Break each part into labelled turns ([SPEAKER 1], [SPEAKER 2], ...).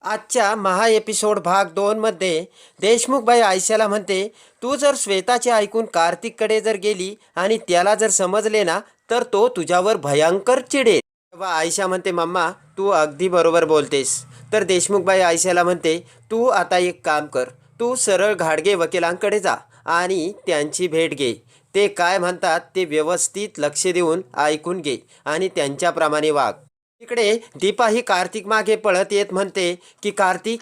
[SPEAKER 1] आजच्या महा एपिसोड भाग 2 मध्ये देशमुखबाई आयशाला म्हणते, तू जर श्वेताचे ऐकून कार्तिककडे जर गेली आणि त्याला जर समजले ना, तर तो तुझ्यावर भयंकर चिडेल. तेव्हा आयशा म्हणते, मम्मा तू अगदी बरोबर बोलतेस. तर देशमुखबाई आयशाला म्हणते, तू आता एक काम कर, तू सरळ घाडगे वकिलांकडे जा आणि त्यांची भेट घे. ते काय म्हणतात ते व्यवस्थित लक्ष देऊन ऐकून घे आणि त्यांच्याप्रमाणे वाग. इकडे दीपा ही कार्तिक मागे पळत येत म्हणते की कार्तिक,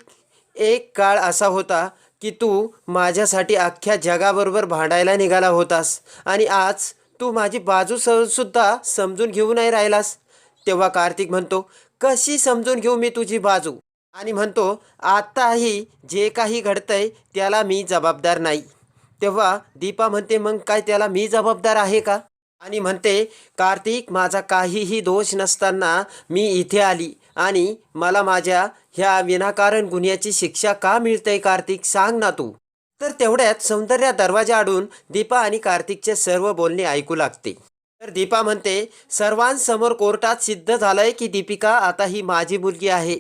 [SPEAKER 1] एक काळ असा होता की तू माझ्यासाठी अख्ख्या जगाबरोबर भांडायला निघाला होतास आणि आज तू माझी बाजू सुद्धा समजून घेऊ नाही राहिलास. तेव्हा कार्तिक म्हणतो, कशी समजून घेऊ मी तुझी बाजू? आणि म्हणतो, आताही जे काही घडतंय त्याला मी जबाबदार नाही. तेव्हा दीपा म्हणते, मग काय त्याला मी जबाबदार आहे का? आणि म्हणते, कार्तिक माझा काहीही दोष नसताना मी इथे आली आणि मला माझ्या ह्या विनाकारण गुन्ह्याची शिक्षा का मिळते कार्तिक, सांग ना तू. तर तेवढ्यात सौंदर्या दरवाजा आडून दीपा आणि कार्तिकचे सर्व बोलणे ऐकू लागते. तर दीपा म्हणते, सर्वांसमोर कोर्टात सिद्ध झालंय की दीपिका आता ही माझी मुलगी आहे.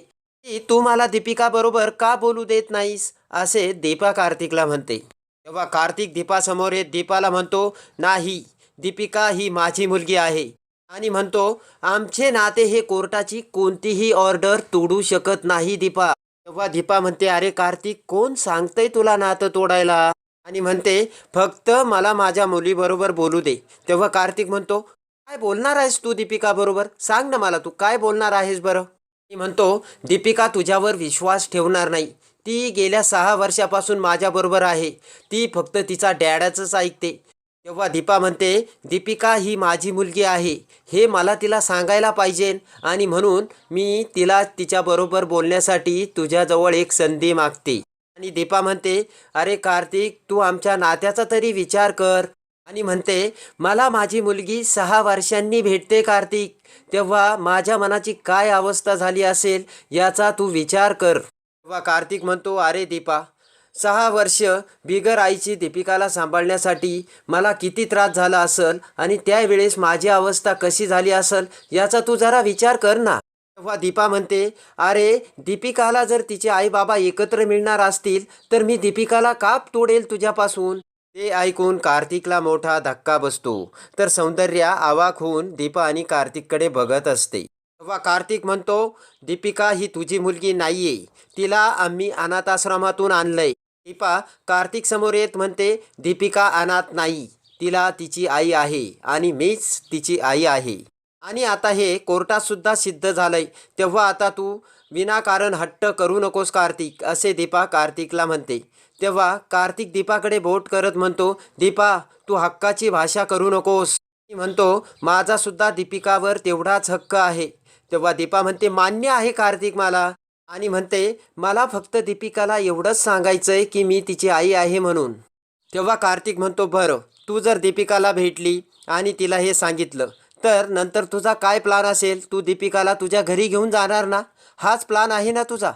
[SPEAKER 1] तू मला दीपिका बरोबर का बोलू देत नाहीस, असे दीपा कार्तिकला म्हणते. तेव्हा कार्तिक दीपासमोर येत दीपाला म्हणतो, नाही, दीपिका ही माझी मुलगी आहे. आणि म्हणतो, आमचे नाते हे कोर्टाची कोणतीही ऑर्डर तोडू शकत नाही दीपा. तेव्हा दीपा म्हणते, अरे कार्तिक, कोण सांगतंय तुला नातं तोडायला? आणि म्हणते, फक्त मला माझ्या मुलीबरोबर बोलू दे. तेव्हा कार्तिक म्हणतो, काय बोलणार आहेस तू दीपिका बरोबर, सांग ना मला, तू काय बोलणार आहेस बरं? मी म्हणतो, दीपिका तुझ्यावर विश्वास ठेवणार नाही. ती गेल्या 6 वर्षापासून माझ्याबरोबर आहे. ती फक्त तिचा डॅडाचंच ऐकते. तेव्हा दीपा म्हणते, दीपिका ही माझी मुलगी आहे हे मला तिला सांगायला पाहिजे आणि म्हणून मी तिला तिच्याबरोबर बोलण्यासाठी तुझ्याजवळ एक संधी मागते. आणि दीपा म्हणते, अरे कार्तिक, तू आमच्या नात्याचा तरी विचार कर. आणि म्हणते, मला माझी मुलगी 6 वर्षांनी भेटते कार्तिक. तेव्हा माझ्या मनाची काय अवस्था झाली असेल याचा तू विचार कर. तेव्हा कार्तिक म्हणतो, अरे दीपा, 6 वर्ष बिगर आईची दीपिकाला सांभाळण्यासाठी मला किती त्रास झाला असेल आणि त्यावेळेस माझी अवस्था कशी झाली असेल याचा तू जरा विचार कर ना. तेव्हा दीपा म्हणते, अरे दीपिकाला जर तिचे आई बाबा एकत्र मिळणार असतील तर मी दीपिकाला का तोडेल तुझ्यापासून? ते ऐकून कार्तिकला मोठा धक्का बसतो. तर सौंदर्या अवाक होऊन दीपा आणि कार्तिककडे बघत असते. तेव्हा कार्तिक म्हणतो, दीपिका ही तुझी मुलगी नाहीये, तिला आम्ही अनाथाश्रमातून आणलंय. दीपा कार्तिक समोर येत म्हणते, दीपिका अनाथ नाही, तिला तिची आई आहे आणि मीच तिची आई आहे. आणि आता हे कोर्टात सुद्धा सिद्ध झालंय. तेव्हा आता तू विनाकारण हट्ट करू नकोस कार्तिक, असे दीपा कार्तिकला म्हणते. तेव्हा कार्तिक दीपाकडे बोट करत म्हणतो, दीपा तू हक्काची भाषा करू नकोस. मी म्हणतो, माझा सुद्धा दीपिकावर तेवढाच हक्क आहे. तेव्हा दीपा म्हणते, मान्य आहे कार्तिक मला. आणि म्हणते, मला फक्त दीपिकाला एवढंच सांगायचंय की मी तिची आई आहे म्हणून. तेव्हा कार्तिक म्हणतो, बरं, तू जर दीपिकाला भेटली आणि तिला हे सांगितलं तर नंतर तुझा काय प्लान असेल? तू दीपिकाला तुझ्या घरी घेऊन जाणार ना? हाच प्लान आहे ना तुझा?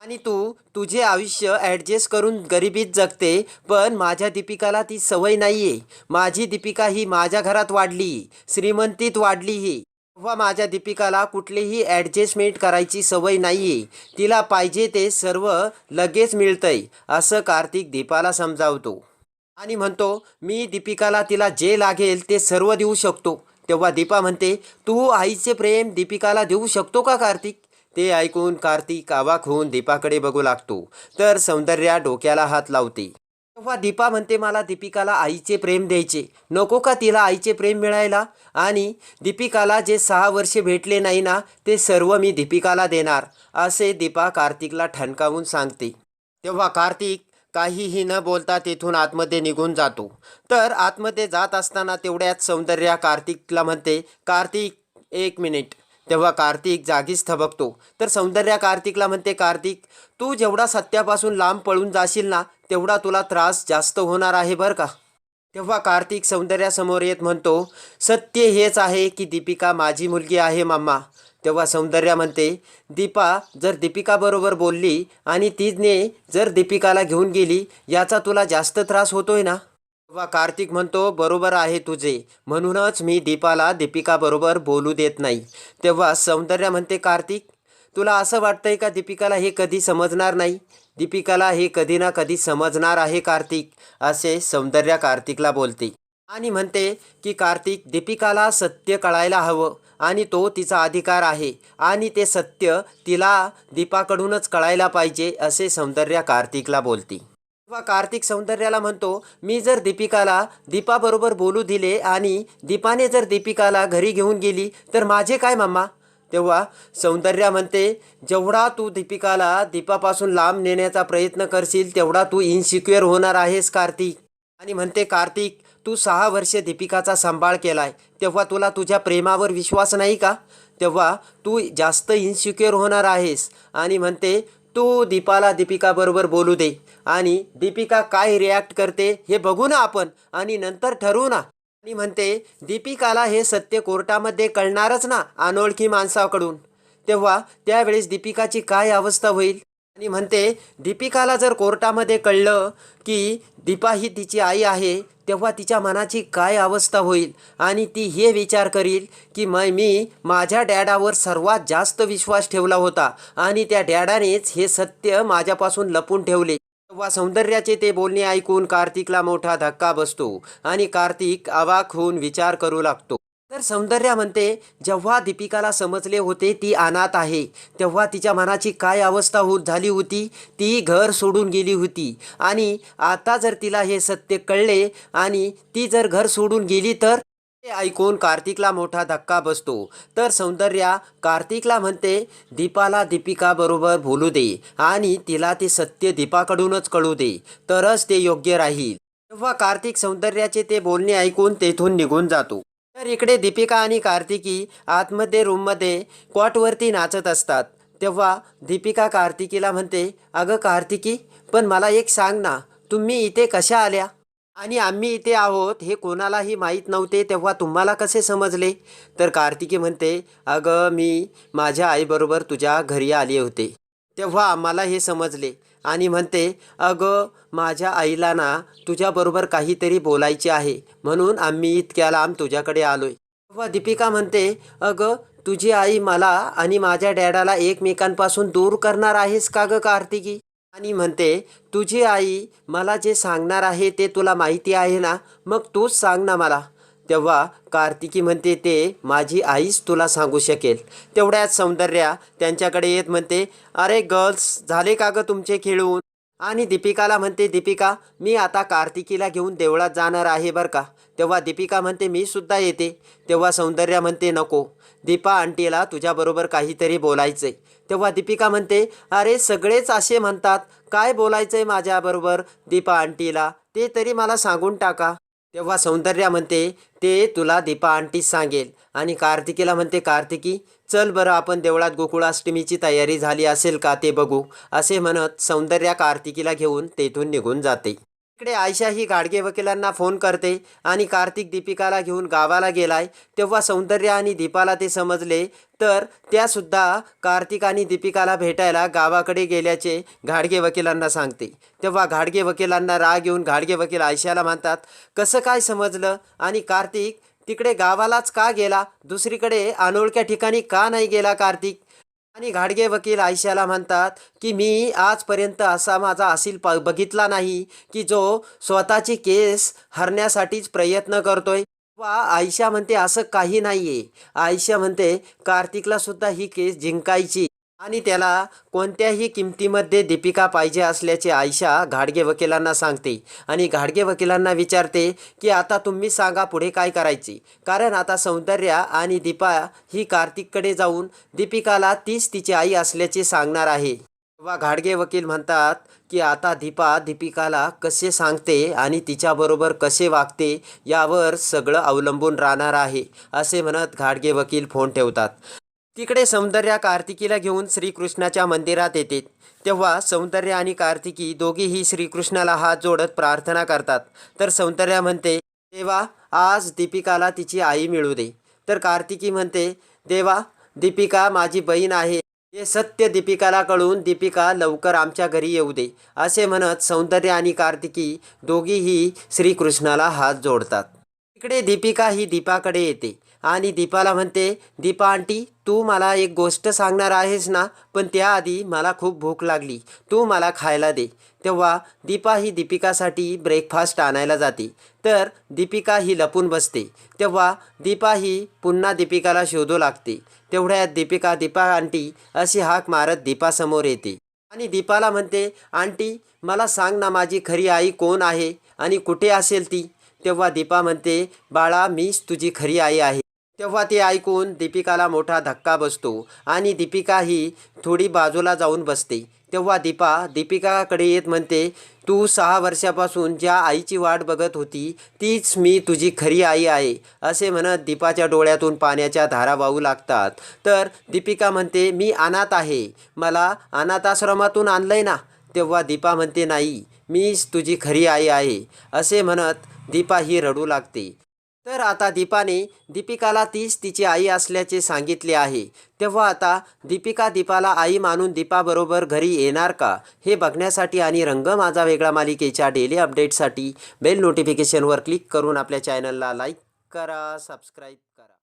[SPEAKER 1] आणि तू तुझे आयुष्य ॲडजस्ट करून गरिबीत जगते, पण माझ्या दीपिकाला ती सवय नाही आहे. माझी दीपिका ही माझ्या घरात वाढली, श्रीमंतीत वाढली ही. तेव्हा माझ्या दीपिकाला कुठलीही ॲडजस्टमेंट करायची सवय नाही आहे. तिला पाहिजे ते सर्व लगेच मिळतंय, असं कार्तिक दीपाला समजावतो. आणि म्हणतो, मी दीपिकाला तिला जे लागेल ते सर्व देऊ शकतो. तेव्हा दीपा म्हणते, तू आईचे प्रेम दीपिकाला देऊ शकतो का कार्तिक? ते ऐकून कार्तिक अवाक होऊन दीपाकडे बघू लागतो. तर सौंदर्या डोक्याला हात लावते. तेव्हा दीपा म्हणते, मला दीपिकाला आईचे प्रेम द्यायचे, नको का तिला आईचे प्रेम मिळायला? आणि दीपिकाला जे 6 वर्षे भेटले नाही ना, ते सर्व मी दीपिकाला देणार, असे दीपा कार्तिकला ठणकावून सांगते. तेव्हा कार्तिक काहीही न बोलता तेथून आतमध्ये निघून जातो. तर आतमध्ये जात असताना तेवढ्यात सौंदर्या कार्तिकला म्हणते, कार्तिक 1 मिनिट. तेव्हा कार्तिक जागीच थबकतो. तर सौंदर्या कार्तिकला म्हणते, कार्तिक, तू जेवढा सत्यापासून लांब पळून जाशील ना, तेवढा तुला त्रास जास्त होणार आहे बरं का. तेव्हा कार्तिक सौंदर्यासमोर येत म्हणतो, सत्य हेच आहे की दीपिका माझी मुलगी आहे मम्मा. तेव्हा सौंदर्या म्हणते, दीपा जर दीपिकाबरोबर बोलली आणि तिने जर दीपिकाला घेऊन गेली याचा तुला जास्त त्रास होतोय ना? तेव्हा कार्तिक म्हणतो, बरोबर आहे तुझे, म्हणूनच मी दीपाला दीपिकाबरोबर बोलू देत नाही. तेव्हा सौंदर्या म्हणते, कार्तिक तुला असं वाटतंय का दीपिकाला हे कधी समजणार नाही? दीपिकाला हे कधी ना कधी समजणार आहे कार्तिक, असे सौंदर्या कार्तिकला बोलते आणि म्हणते की कार्तिक, दीपिकाला सत्य कळायला हवं आणि तो तिचा अधिकार आहे आणि ते सत्य तिला दीपाकडूनच कळायला पाहिजे, असे सौंदर्या कार्तिकला बोलते. तेव्हा कार्तिक सौंदर्याला म्हणतो, मी जर दीपिकाला दीपाबरोबर बोलू दिले आणि दीपाने जर दीपिकाला घरी घेऊन गेली तर माझे काय मम्मा? तेव्हा सौंदर्या म्हणते, जेवढा तू दीपिकाला दीपापासून लांब नेण्याचा प्रयत्न करशील तेवढा तू इनसिक्युअर होणार आहेस कार्तिक. आणि म्हणते, कार्तिक, तू 6 वर्ष दीपिकाचा सांभाळ केलाय, तेव्हा तुला तुझ्या प्रेमावर विश्वास नाही का? तेव्हा तू जास्त इन्सिक्युअर होणार आहेस. आणि म्हणते, तू दीपिकाबरोबर बोलू दे आणि दीपिका काय रिॲक्ट करते हे बघू ना आपण आणि नंतर ठरवू ना. आणि म्हणते, दीपिकाला हे सत्य कोर्टामध्ये कळणारच ना अनोळखी माणसाकडून, तेव्हा त्यावेळेस दीपिकाची काय अवस्था होईल? आणि म्हणते, दीपिकाला जर कोर्टामध्ये कळलं की दीपा ही तिची आई आहे तेव्हा तिच्या मनाची काय अवस्था होईल आणि ती हे विचार करील की मी माझ्या डॅडावर सर्वात जास्त विश्वास ठेवला होता आणि त्या डॅडानेच हे सत्य माझ्यापासून लपून ठेवले. तेव्हा सौंदर्याचे ते बोलणे ऐकून कार्तिकला मोठा धक्का बसतो आणि कार्तिक अवाक होऊन विचार करू लागतो. तर सौंदर्या म्हणते, जेव्हा दीपिकाला समजले होते ती अनाथ आहे तेव्हा तिच्या मनाची काय अवस्था झाली होती. ती घर सोडून गेली होती आणि आता जर तिला हे सत्य कळले आणि ती जर घर सोडून गेली तर? हे ऐकून कार्तिकला मोठा धक्का बसतो. तर सौंदर्या कार्तिकला म्हणते, दीपाला दीपिकाबरोबर बोलू दे आणि तिला ते सत्य दीपाकडूनच कळू दे, तरच ते योग्य राहील. तेव्हा कार्तिक सौंदर्याचे ते बोलणे ऐकून तेथून निघून जातो. तर इकडे दीपिका आणि कार्तिकी आतमध्ये रूममध्ये कॉटवरती नाचत असतात. तेव्हा दीपिका कार्तिकीला म्हणते, अगं कार्तिकी, पण मला एक सांग ना, तुम्ही इथे कशा आल्या आणि आम्ही इथे आहोत हे कोणालाही माहीत नव्हते तेव्हा तुम्हाला कसे समजले? तर कार्तिकी म्हणते, अगं मी माझ्या आईबरोबर तुझ्या घरी आले होते तेव्हा आम्हाला हे समजले. आणि म्हणते, अगं माझ्या आईला ना तुझ्याबरोबर काहीतरी बोलायचे आहे म्हणून आम्ही इतक्या लांब तुझ्याकडे आलोय. तेव्हा दीपिका म्हणते, अगं तुझी आई मला आणि माझ्या डॅडाला एकमेकांपासून दूर करणार आहेस का गं कार्तिकी? आणि म्हणते, तुझी आई मला जे सांगणार आहे ते तुला माहिती आहे ना, मग तूच सांग ना मला. तेव्हा कार्तिकी म्हणते, ते माझी आईच तुला सांगू शकेल. तेवढ्यात सौंदर्या त्यांच्याकडे येत म्हणते, अरे गर्ल्स, झाले का गं तुमचे खेळून? आणि दीपिकाला म्हणते, दीपिका, मी आता कार्तिकीला घेऊन देवळात जाणार आहे बरं का. तेव्हा दीपिका म्हणते, मी सुद्धा येते. तेव्हा सौंदर्या म्हणते, नको, दीपा आंटीला तुझ्याबरोबर काहीतरी बोलायचंय. तेव्हा दीपिका म्हणते, अरे सगळेच असे म्हणतात, काय बोलायचंय माझ्याबरोबर दीपा आंटीला, ते तरी मला सांगून टाका. तेव्हा सौंदर्या म्हणते, ते तुला दीपा आंटीच सांगेल. आणि कार्तिकीला म्हणते, कार्तिकी, चल बरं आपण देवळात गोकुळाष्टमीची तयारी झाली असेल का ते बघू, असे म्हणत सौंदर्या कार्तिकीला घेऊन तेथून निघून जाते. इकडे आयशा ही गाडगे वकिलांना फोन करते आणि कार्तिक दीपिकाला घेऊन गावाला गेलाय. तेव्हा सौंदर्या आणि दीपाला ते समजले तर त्यासुद्धा कार्तिक आणि दीपिकाला भेटायला गावाकडे गेल्याचे घाडगे वकिलांना सांगते. तेव्हा घाडगे वकिलांना राग येऊन घाडगे वकील आयशाला म्हणतात, कसं काय समजलं आणि कार्तिक तिकडे गावालाच का गेला, दुसरीकडे अनोळख्या ठिकाणी का नाही गेला कार्तिक? आणि घाडगे वकील आयशाला म्हणतात की मी आजपर्यंत असा माझा असील बघितला नाही की जो स्वतःची केस हरण्यासाठीच प्रयत्न करतोय. वा आयशा म्हणते, असं काही नाही आहे. आयशा म्हणते, कार्तिकला सुद्धा ही केस जिंकायची आणि त्याला कोणत्याही किमतीमध्ये दीपिका पाहिजे असल्याचे आयशा घाडगे वकिलांना सांगते. आणि घाडगे वकिलांना विचारते की आता तुम्ही सांगा पुढे काय करायचे, कारण आता सौंदर्या आणि दीपा ही कार्तिककडे जाऊन दीपिकाला तीच तिची आई असल्याचे सांगणार आहे. तेव्हा घाडगे वकील म्हणतात की आता दीपिकाला कसे सांगते आणि तिच्याबरोबर कसे वागते यावर सगळं अवलंबून राहणार आहे, असे म्हणत घाडगे वकील फोन ठेवतात. तिकडे सौंदर्या कार्तिकीला घेऊन श्रीकृष्णाच्या मंदिरात येते. तेव्हा सौंदर्या आणि कार्तिकी दोघीही श्रीकृष्णाला हात जोडत प्रार्थना करतात. तर सौंदर्या म्हणते, देवा आज दीपिकाला तिची आई मिळू दे. तर कार्तिकी म्हणते, देवा दीपिका माझी बहीण आहे, हे सत्य दीपिकाला कळून दीपिका लवकर आमच्या घरी येऊ दे, असे म्हणत सौंदर्या आणि कार्तिकी दोघीही श्रीकृष्णाला हात जोडतात. इकडे दीपिका ही दीपाकडे येते आणि दीपाला म्हणते, दीपा आंटी तू मला एक गोष्ट सांगणार आहेस ना, पण त्याआधी मला खूप भूक लागली, तू मला खायला दे. तेव्हा दीपा ही दीपिकासाठी ब्रेकफास्ट आणायला जाते. तर दीपिका ही लपून बसते. तेव्हा दीपा ही पुन्हा दीपिकाला शोधू लागते. तेवढ्यात दीपिका दीपा आंटी अशी हाक मारत दीपासमोर येते आणि दीपाला म्हणते, आंटी मला सांग ना, माझी खरी आई कोण आहे आणि कुठे असेल ती. तेव्हा दीपा म्हणते, बाळा मीच तुझी खरी आई आहे. तेव्हा ते ऐकून दीपिकाला मोठा धक्का बसतो आणि दीपिका ही थोडी बाजूला जाऊन बसते. तेव्हा दीपा दीपिकाकडे येत म्हणते, तू 6 वर्षापासून ज्या आईची वाट बघत होती तीच मी तुझी खरी आई आहे. असे म्हणत दीपाच्या डोळ्यातून पाण्याच्या धारा वाहू लागतात. तर दीपिका म्हणते, मी अनाथ आहे, मला अनाथाश्रमातून आणलंय ना. तेव्हा दीपा म्हणते, नाही मीच तुझी खरी आई आहे. असे म्हणत दीपा ही रडू लागते. तर आता दीपाने दीपिकाला तीच तिची आई असल्याचे सांगितले आहे. तेव्हा आता दीपिका दीपाला आई मानून दीपाबरोबर घरी येणार का, हे बघण्यासाठी आणि रंग माझा वेगळा मालिकेच्या डेली अपडेटसाठी बेल नोटिफिकेशनवर क्लिक करून आपल्या चॅनलला लाईक करा, सबस्क्राईब